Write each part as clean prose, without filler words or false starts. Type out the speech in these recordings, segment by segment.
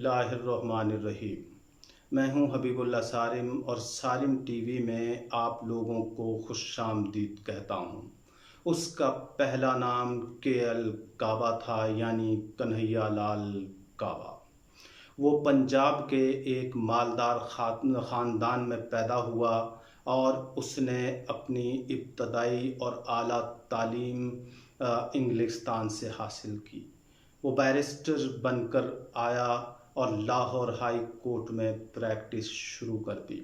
बिस्मिल्लाहिर्रहमानिर्रहीम। मैं हूं हबीब उल्लाह सालिम और सालिम टीवी में आप लोगों को खुश आमदीद कहता हूं। उसका पहला नाम के.एल. काबा था, यानी कन्हैया लाल काबा। वो पंजाब के एक मालदार ख़ानदान में पैदा हुआ और उसने अपनी इब्तदाई और आला तालीम इंग्लिस्तान से हासिल की। वो बैरिस्टर बनकर आया और लाहौर हाई कोर्ट में प्रैक्टिस शुरू कर दी।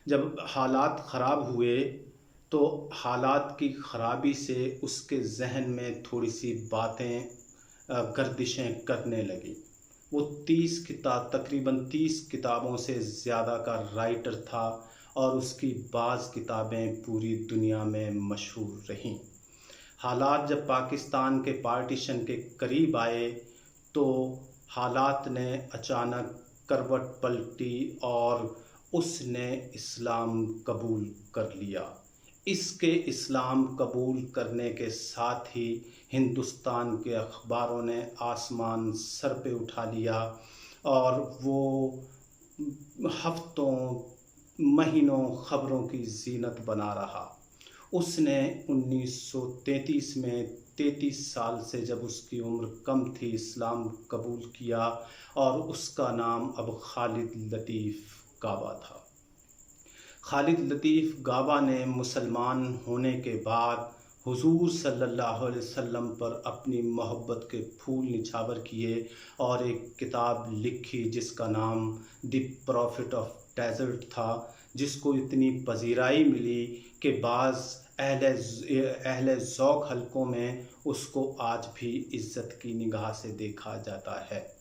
जब हालात ख़राब हुए तो हालात की ख़राबी से उसके जहन में थोड़ी सी बातें गर्दिशें करने लगी। वो तकरीबन 30 किताबों से ज़्यादा का राइटर था और उसकी बाज़ किताबें पूरी दुनिया में मशहूर रहीं। हालात जब पाकिस्तान के पार्टीशन के करीब आए तो हालात ने अचानक करवट पलटी और उसने इस्लाम कबूल कर लिया। इसके इस्लाम कबूल करने के साथ ही हिंदुस्तान के अखबारों ने आसमान सर पे उठा लिया और वो हफ्तों महीनों ख़बरों की जीनत बना रहा। उसने 1933 में 33 साल से, जब उसकी उम्र कम थी, इस्लाम कबूल किया और उसका नाम अब खालिद लतीफ़ गाबा था। खालिद लतीफ़ गाबा ने मुसलमान होने के बाद हुजूर सल्लल्लाहु अलैहि वसल्लम पर अपनी मोहब्बत के फूल निछावर किए और एक किताब लिखी जिसका नाम द प्रॉफिट ऑफ डेजर्ट था, जिसको इतनी पजीराई मिली कि बाज़ अहले ज़ौक़ हलकों में उसको आज भी इज़्ज़त की निगाह से देखा जाता है।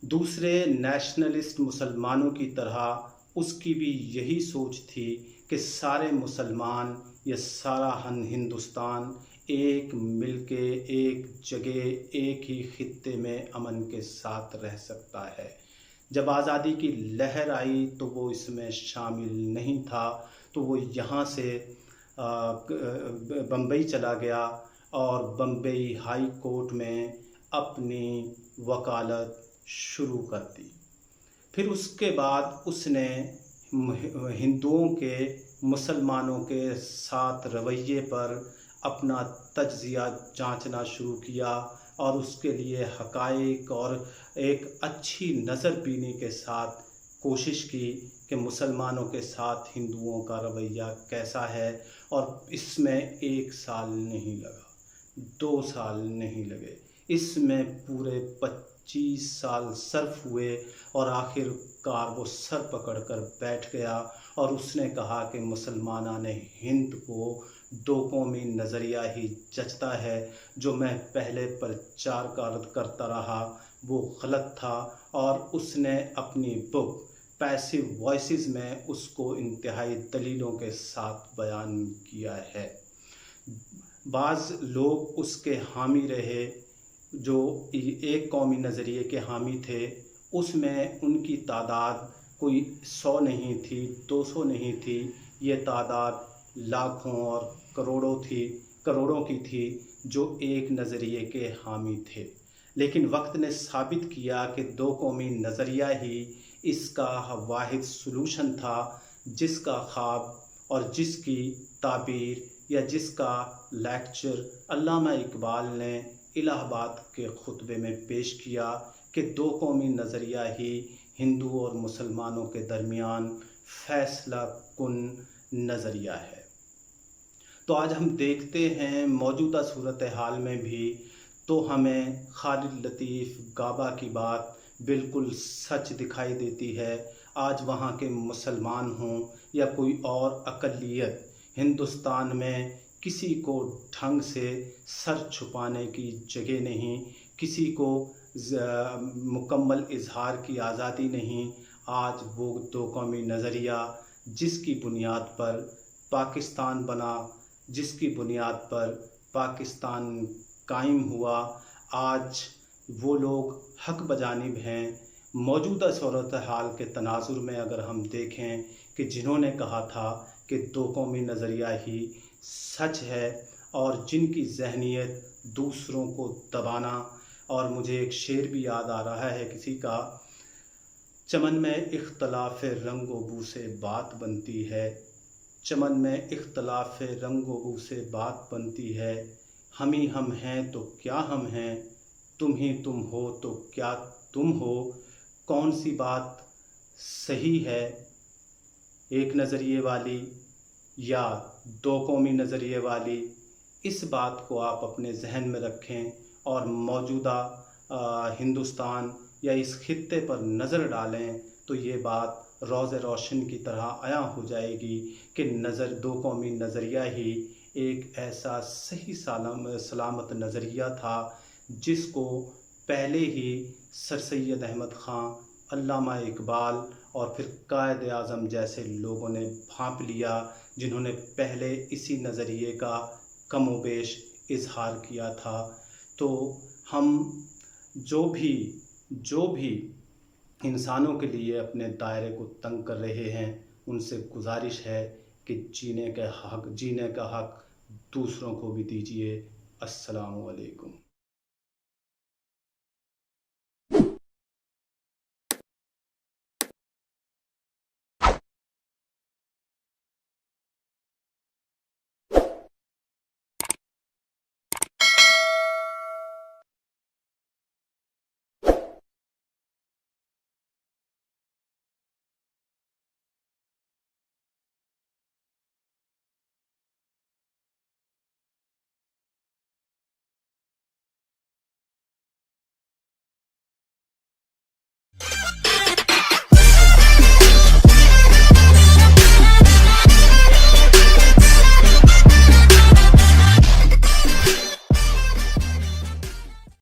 दूसरे नेशनलिस्ट मुसलमानों की तरह उसकी भी यही सोच थी कि सारे मुसलमान या सारा हिंदुस्तान एक मिलके एक जगह एक ही खित्ते में अमन के साथ रह सकता है। जब आज़ादी की लहर आई तो वो इसमें शामिल नहीं था, तो वो यहाँ से बम्बई चला गया और बम्बई हाई कोर्ट में अपनी वकालत शुरू कर दी। फिर उसके बाद उसने हिंदुओं के मुसलमानों के साथ रवैये पर अपना तज्ज़िया जांचना शुरू किया और उसके लिए हक़ाइक़ और एक अच्छी नज़र बीनी के साथ कोशिश की कि मुसलमानों के साथ हिंदुओं का रवैया कैसा है। और इसमें 1 साल नहीं लगा, 2 साल नहीं लगे, इसमें पूरे 25 साल सर्फ हुए और आखिरकार वो सर पकड़कर बैठ गया और उसने कहा कि मुसलमानान हिंद को दो कौमी नज़रिया ही जचता है। जो मैं पहले प्रचार करता रहा वो गलत था और उसने अपनी बुक पैसिव वॉइसेस में उसको इंतहाई दलीलों के साथ बयान किया है। बाज़ लोग उसके हामी रहे जो एक कौमी नज़रिए के हामी थे, उसमें उनकी तादाद कोई 100 नहीं थी, 200 नहीं थी, ये तादाद लाखों और करोड़ों की थी जो एक नज़रिए के हामी थे। लेकिन वक्त ने साबित किया कि दो कौमी नज़रिया ही इसका वाहिद सलूशन था, जिसका ख्वाब और जिसकी ताबीर या जिसका लेक्चर अल्लामा इकबाल ने इलाहाबाद के खुतबे में पेश किया कि दो कौमी नज़रिया ही हिंदू और मुसलमानों के दरमियान फैसला कुन नज़रिया है। तो आज हम देखते हैं मौजूदा सूरत हाल में भी तो हमें खालिद लतीफ़ गाबा की बात बिल्कुल सच दिखाई देती है। आज वहाँ के मुसलमान हों या कोई और अक़लियत, हिंदुस्तान में किसी को ढंग से सर छुपाने की जगह नहीं, किसी को मुकम्मल इजहार की आज़ादी नहीं। आज वो दो कौमी नज़रिया जिसकी बुनियाद पर पाकिस्तान बना, जिसकी बुनियाद पर पाकिस्तान कायम हुआ, आज वो लोग हक बजानिब हैं। मौजूदा सूरत हाल के तनाजुर में अगर हम देखें कि जिन्होंने कहा था कि दो कौमी नज़रिया ही सच है और जिनकी ज़हनियत दूसरों को दबाना اور مجھے ایک شعر بھی یاد آ رہا ہے کسی کا، چمن میں اختلاف رنگ و بو سے بات بنتی ہے، چمن میں اختلاف رنگ و بو سے بات بنتی ہے، ہم ہی ہم ہیں تو کیا ہم ہیں، تم ہی تم ہو تو کیا تم ہو، کون سی بات صحیح ہے، ایک نظریے والی یا دو قومی نظریے والی؟ اس بات کو آپ اپنے ذہن میں رکھیں اور موجودہ ہندوستان یا اس خطے پر نظر ڈالیں تو یہ بات روز روشن کی طرح عیاں ہو جائے گی کہ دو قومی نظریہ ہی ایک ایسا صحیح سلامت نظریہ تھا جس کو پہلے ہی سر سید احمد خان، علامہ اقبال اور پھر قائد اعظم جیسے لوگوں نے بھانپ لیا، جنہوں نے پہلے اسی نظریے کا کم و بیش اظہار کیا تھا۔ تو ہم جو بھی انسانوں کے لیے اپنے دائرے کو تنگ کر رہے ہیں، ان سے گزارش ہے کہ جینے کا حق دوسروں کو بھی دیجیے۔ السلام علیکم۔